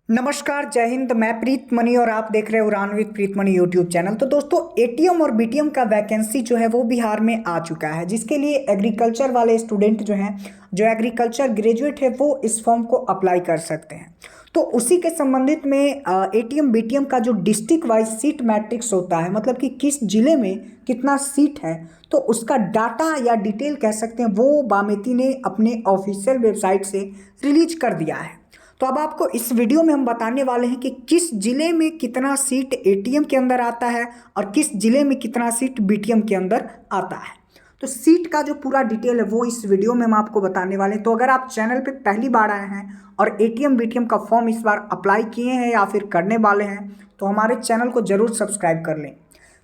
नमस्कार, जय हिंद। मैं प्रीत मनी और आप देख रहे हो उड़ान with Preet money YouTube channel. तो दोस्तों, एटीएम और बीटीएम का वैकेंसी जो है वो बिहार में आ चुका है, जिसके लिए एग्रीकल्चर वाले स्टूडेंट जो हैं, जो एग्रीकल्चर ग्रेजुएट है, वो इस फॉर्म को अप्लाई कर सकते हैं। तो उसी के संबंधित में एटीएम बीटीएम का जो डिस्ट्रिक्ट वाइज सीट मैट्रिक्स होता है, मतलब कि किस जिले में कितना सीट है, तो उसका डाटा या डिटेल कह सकते हैं, वो बामेती ने अपने ऑफिशियल वेबसाइट से रिलीज कर दिया है। तो अब आपको इस वीडियो में हम बताने वाले हैं कि किस जिले में कितना सीट एटीएम के अंदर आता है और किस जिले में कितना सीट बीटीएम के अंदर आता है। तो सीट का जो पूरा डिटेल है वो इस वीडियो में हम आपको बताने वाले हैं। तो अगर आप चैनल पे पहली बार आए हैं और एटीएम बीटीएम का फॉर्म इस बार अप्लाई किए हैं या फिर करने वाले हैं, तो हमारे चैनल को जरूर सब्सक्राइब कर लें,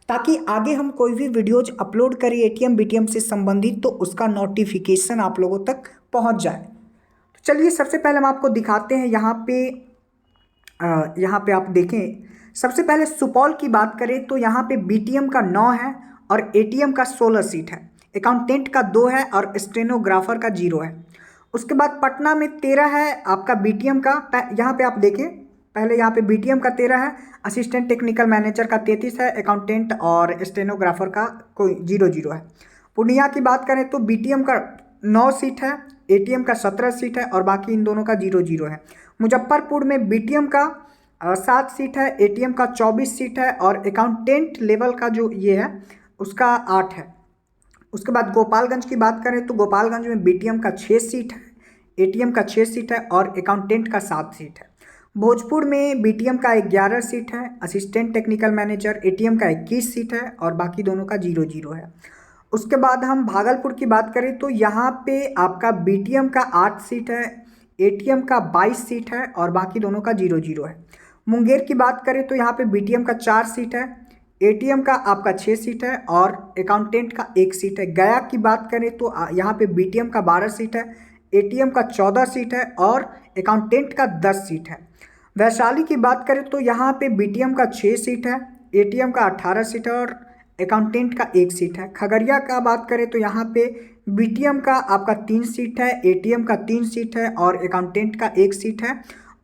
ताकि आगे हम कोई भी वीडियोज अपलोड करें एटीएम बीटीएम से संबंधित तो उसका नोटिफिकेशन आप लोगों तक पहुंच जाए। चलिए, सबसे पहले हम आपको दिखाते हैं। यहाँ पे आप देखें, सबसे पहले सुपौल की बात करें तो यहाँ पे बीटीएम का 9 है और एटीएम का 16 सीट है। अकाउंटेंट का 2 है और स्टेनोग्राफर का 0 है। उसके बाद पटना में 13 है आपका बीटीएम का। यहाँ पे आप देखें, पहले यहाँ पे बीटीएम का 13 है, असिस्टेंट टेक्निकल मैनेजर का 33 है, अकाउंटेंट और स्टेनोग्राफर का कोई 0 है। पूर्णिया की बात करें तो बीटीएम का 9 सीट है, एटीएम का 17 सीट है और बाकी इन दोनों का 0 है। मुजफ्फरपुर में बीटीएम का 7 सीट है, एटीएम का 24 सीट है और अकाउंटेंट लेवल का जो ये है उसका 8 है। उसके बाद गोपालगंज की बात करें तो गोपालगंज में बीटीएम का 6 सीट है, एटीएम का 6 सीट है और अकाउंटेंट का 7 सीट है। भोजपुर में बीटीएम का 11 सीट है, असिस्टेंट टेक्निकल मैनेजर एटीएम का 21 सीट है और बाकी दोनों का 0 है। उसके बाद हम भागलपुर की बात करें तो यहाँ पे आपका बीटीएम का 8 सीट है, एटीएम का 22 सीट है और बाकी दोनों का 0 है। मुंगेर की बात करें तो यहाँ पे बीटीएम का 4 सीट है, एटीएम का आपका 6 सीट है और अकाउंटेंट का 1 सीट है। गया की बात करें तो यहाँ पे बीटीएम का 12 सीट है, एटीएम का 14 सीट है और अकाउंटेंट का 10 सीट है। वैशाली की बात करें तो यहाँ पे बीटीएम का 6 सीट है, एटीएम का 18 सीट है और अकाउंटेंट का 1 सीट है। खगड़िया का बात करें तो यहाँ पे बीटीएम का आपका 3 सीट है, एटीएम का 3 सीट है और अकाउंटेंट का 1 सीट है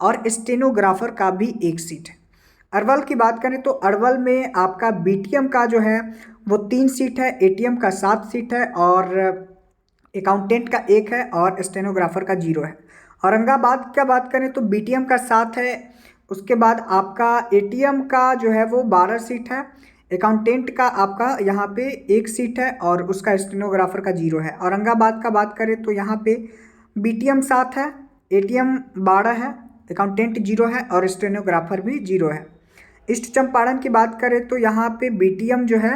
और स्टेनोग्राफर का भी 1 सीट है। अरवल की बात करें तो अरवल में आपका बीटीएम का जो है वो 3 सीट है, एटीएम का 7 सीट है और अकाउंटेंट का 1 है और स्टेनोग्राफर का 0 है। औरंगाबाद का बात करें तो बीटीएम का 7 है, उसके बाद आपका एटीएम का जो है वो 12 सीट है, अकाउंटेंट का आपका यहाँ पे 1 सीट है और उसका स्टेनोग्राफर का 0 है। औरंगाबाद का बात करें तो यहाँ पे बीटीएम 7 है, एटीएम 12 है, अकाउंटेंट 0 है और स्टेनोग्राफर भी 0 है। ईस्ट चंपारण की बात करें तो यहाँ पे बीटीएम जो है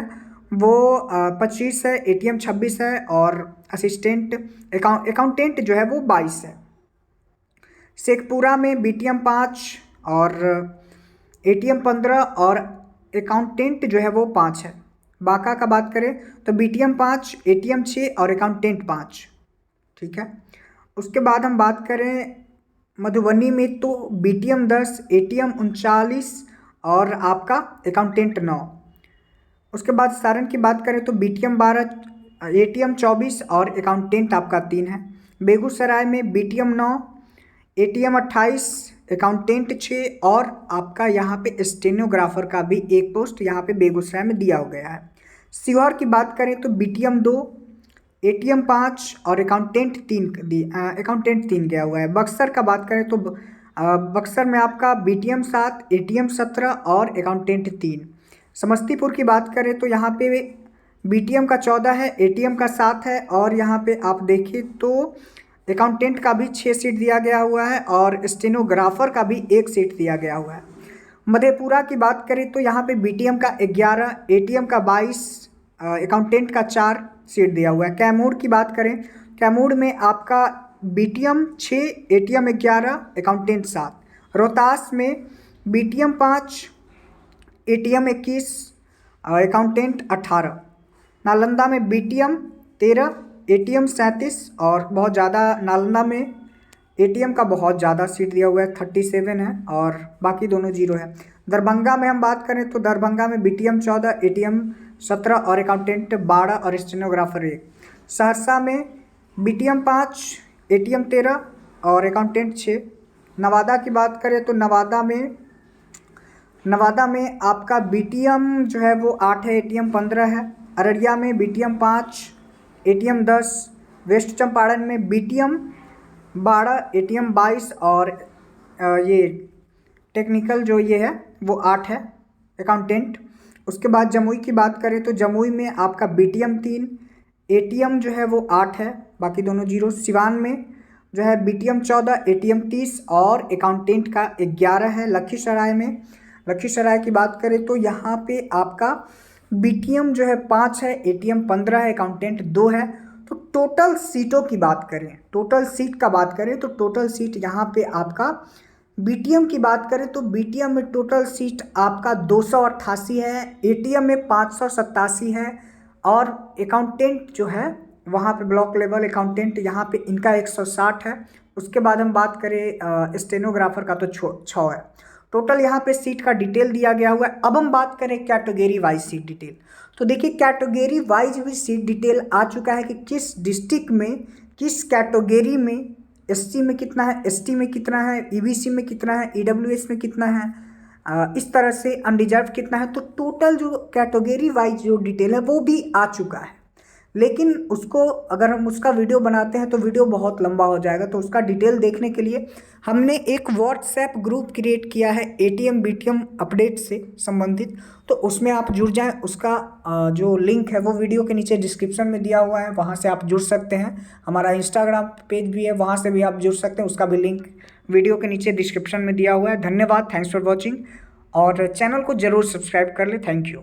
वो 25 है, एटीएम 26 है और असिस्टेंट अकाउंटेंट जो है वो 22 है। शेखपुरा में बीटीएम 5 और एटीएम 15 और अकाउंटेंट जो है वो 5 है। बांका का बात करें तो बीटीएम 5, एटीएम 6 और अकाउंटेंट 5। ठीक है। उसके बाद हम बात करें मधुबनी में तो बीटीएम 10, एटीएम 39 और आपका अकाउंटेंट 9। उसके बाद सारण की बात करें तो बीटीएम 12, एटीएम 24 और अकाउंटेंट आपका 3 है। बेगूसराय में बीटीएम 9, एटीएम 28, अकाउंटेंट 6 और आपका यहाँ पे स्टेनोग्राफर का भी 1 पोस्ट यहाँ पे बेगूसराय में दिया हो गया है। सीहोर की बात करें तो बीटीएम 2, एटीएम 5 और अकाउंटेंट 3 गया हुआ है। बक्सर का बात करें तो बक्सर में आपका बीटीएम 7, एटीएम 17 और अकाउंटेंट 3। समस्तीपुर की बात करें तो यहाँ पे बीटीएम का 14 है, एटीएम का 7 है और यहाँ पे आप देखिए तो अकाउंटेंट का भी 6 सीट दिया गया हुआ है और स्टेनोग्राफर का भी 1 सीट दिया गया हुआ है। मधेपुरा की बात करें तो यहाँ पे बीटीएम का 11, एटीएम का 22, अकाउंटेंट का 4 सीट दिया हुआ है। कैमूर की बात करें, कैमूर में आपका बीटीएम 6, एटीएम 11, अकाउंटेंट 7। रोहतास में बीटीएम 5, एटीएम 21, अकाउंटेंट 18। नालंदा में बीटीएम 13, एटीएम 37 और बहुत ज़्यादा नालंदा में एटीएम का बहुत ज़्यादा सीट दिया हुआ है, 37 है और बाकी दोनों 0 है। दरभंगा में हम बात करें तो दरभंगा में बीटीएम 14, एटीएम 17 और अकाउंटेंट 12 और स्टेनोग्राफर 1। सहरसा में बीटीएम 5, एटीएम 13 और अकाउंटेंट 6। नवादा की बात करें तो नवादा में आपका BTM जो है वो 8 है, ATM 15 है। अररिया में BTM 5, ATM 10। वेस्ट चंपारण में BTM 12, ATM 22 और ये टेक्निकल जो ये है वो 8 है, अकाउंटेंट। उसके बाद जमुई की बात करें तो जमुई में आपका BTM 3, ATM जो है वो 8 है, बाकी दोनों जीरो। सिवान में जो है BTM 14, ATM 30 और अकाउंटेंट का 11 है। लखीसराय की बात करें तो यहाँ पे आपका BTM जो है 5 है, ATM 15 है, अकाउंटेंट 2 है। तो टोटल सीटों की बात करें, टोटल सीट का बात करें तो टोटल सीट यहाँ पे आपका BTM की बात करें तो BTM में टोटल सीट आपका 288 है, ATM में 587 है और अकाउंटेंट जो है वहाँ पे ब्लॉक लेवल अकाउंटेंट यहाँ पे इनका 160 है। उसके बाद हम बात करें स्टेनोग्राफर का तो 6 है। टोटल यहाँ पे सीट का डिटेल दिया गया हुआ है। अब हम बात करें कैटेगरी वाइज सीट डिटेल, तो देखिए कैटेगरी वाइज भी सीट डिटेल आ चुका है कि किस डिस्ट्रिक्ट में किस कैटेगरी में SC में कितना है, ST में कितना है, EBC में कितना है, EWS में कितना है, इस तरह से अनरिजर्व कितना है। तो टोटल जो कैटेगरी वाइज जो डिटेल है वो भी आ चुका है, लेकिन उसको अगर हम उसका वीडियो बनाते हैं तो वीडियो बहुत लंबा हो जाएगा। तो उसका डिटेल देखने के लिए हमने एक व्हाट्सएप ग्रुप क्रिएट किया है ATM BTM अपडेट से संबंधित, तो उसमें आप जुड़ जाएं। उसका जो लिंक है वो वीडियो के नीचे डिस्क्रिप्शन में दिया हुआ है, वहाँ से आप जुड़ सकते हैं। हमारा इंस्टाग्राम पेज भी है, वहाँ से भी आप जुड़ सकते हैं, उसका भी लिंक वीडियो के नीचे डिस्क्रिप्शन में दिया हुआ है। धन्यवाद, थैंक्स फॉर वॉचिंग, और चैनल को ज़रूर सब्सक्राइब कर लें। Thank you.